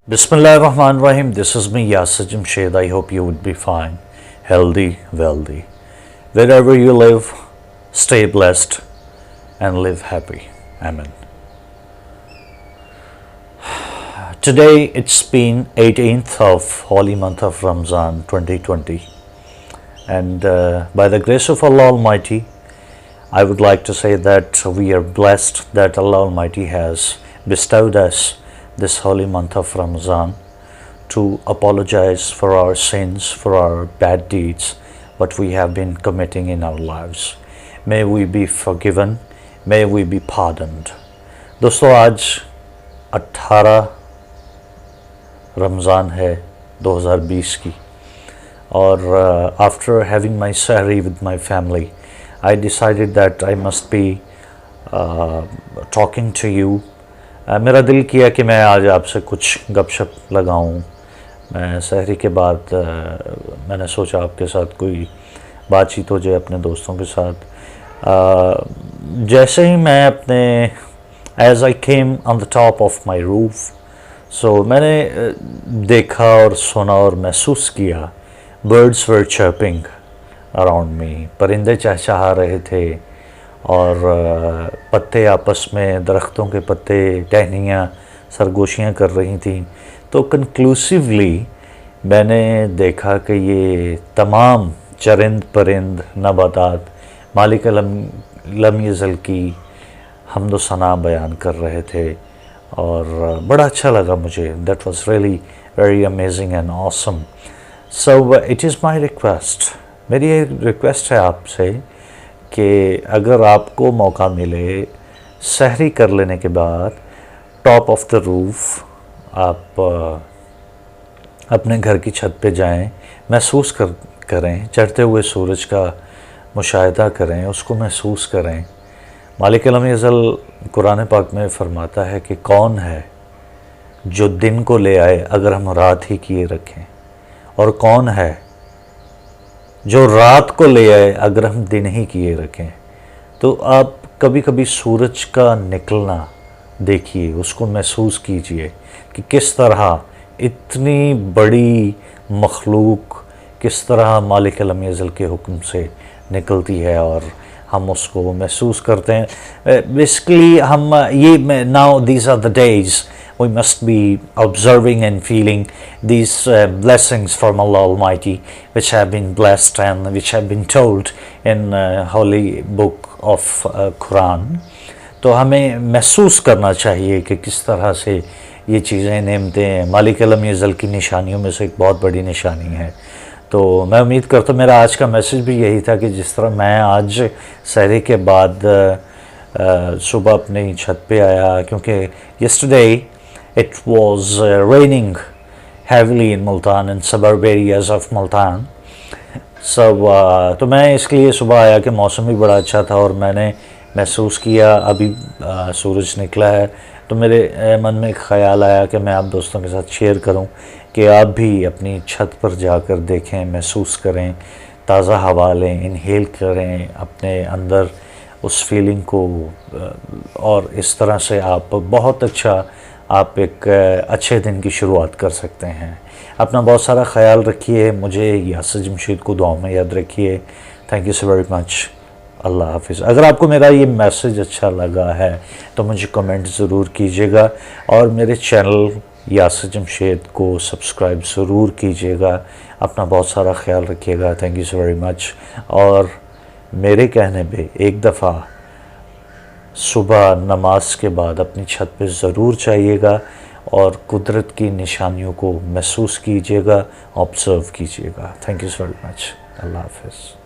Bismillahirrahmanirrahim. This is me, Yasir Jamshaid. I hope you would be fine, healthy, wealthy. Wherever you live, stay blessed and live happy. Amen. Today it's been 18th of holy month of Ramzan 2020, and by the grace of Allah Almighty, I would like to say that we are blessed that Allah Almighty has bestowed us this holy month of Ramzan to apologize for our sins, for our bad deeds, what we have been committing in our lives. May we be forgiven, may we be pardoned. दोस्तों, आज 18 रमज़ान है 2020 की, और after having my sahri with my family, I decided that I must be talking to you. मेरा दिल किया कि मैं आज आपसे कुछ गपशप लगाऊं. मैं सहरी के बाद मैंने सोचा आपके साथ कोई बातचीत हो जाए अपने दोस्तों के साथ. जैसे ही मैं अपने as I came on the top of my roof, so मैंने देखा और सुना और महसूस किया birds were chirping around me. परिंदे चहचहा रहे थे और पत्ते आपस में, दरख्तों के पत्ते, टहनियाँ सरगोशियाँ कर रही थी. तो कंक्लूसिवली मैंने देखा कि ये तमाम चरिंद परिंद नबातात मालिक लम यज़ल की हम्द व सना बयान कर रहे थे, और बड़ा अच्छा लगा मुझे. That was really very amazing and awesome. So it is my request, मेरी एक रिक्वेस्ट है आपसे कि अगर आपको मौका मिले सहरी कर लेने के बाद टॉप ऑफ द रूफ आप अपने घर की छत पे जाएं, महसूस करें, चढ़ते हुए सूरज का मुशाहिदा करें, उसको महसूस करें. मालिक अज़ल कुरान पाक में फरमाता है कि कौन है जो दिन को ले आए अगर हम रात ही किए रखें, और कौन है जो रात को ले आए अगर हम दिन ही किए रखें. तो आप कभी कभी सूरज का निकलना देखिए, उसको महसूस कीजिए कि किस तरह इतनी बड़ी मखलूक किस तरह मालिक अज़ल के हुक्म से निकलती है और हम उसको महसूस करते हैं. बेसिकली हम ये now these are the days we must be observing and feeling these blessings from Allah Almighty, which have been blessed and which have been told in holy book of Quran. तो हमें महसूस करना चाहिए कि किस तरह से ये चीज़ें, नेमतें मालिक अज़ल की निशानियों में से एक बहुत बड़ी निशानी है. तो मैं उम्मीद करता हूँ, मेरा आज का मैसेज भी यही था कि जिस तरह मैं आज सहरी के बाद सुबह अपनी छत पे आया, क्योंकि yesterday it was raining heavily in Multan and suburb areas of Multan. So तो मैं इसलिए सुबह आया कि मौसम भी बड़ा अच्छा था और मैंने महसूस किया अभी सूरज निकला है. तो मेरे मन में एक ख़याल आया कि मैं आप दोस्तों के साथ शेयर करूं कि आप भी अपनी छत पर जाकर देखें, महसूस करें, ताज़ा हवा लें, इनहेल करें अपने अंदर उस फीलिंग को, और इस तरह से आप बहुत अच्छा आप एक अच्छे दिन की शुरुआत कर सकते हैं. अपना बहुत सारा ख्याल रखिए. मुझे यासिर जमशेद को दुआओं में याद रखिए. Thank you so very much. अल्लाह हाफिज़. अगर आपको मेरा ये मैसेज अच्छा लगा है तो मुझे कमेंट ज़रूर कीजिएगा, और मेरे चैनल यासिर जमशेद को सब्सक्राइब ज़रूर कीजिएगा. अपना बहुत सारा ख्याल रखिएगा. Thank you so very much. और मेरे कहने पे एक दफ़ा सुबह नमाज के बाद अपनी छत पे ज़रूर जाइएगा और कुदरत की निशानियों को महसूस कीजिएगा, ऑब्ज़र्व कीजिएगा. Thank you so very much. अल्लाह हाफ़िज़.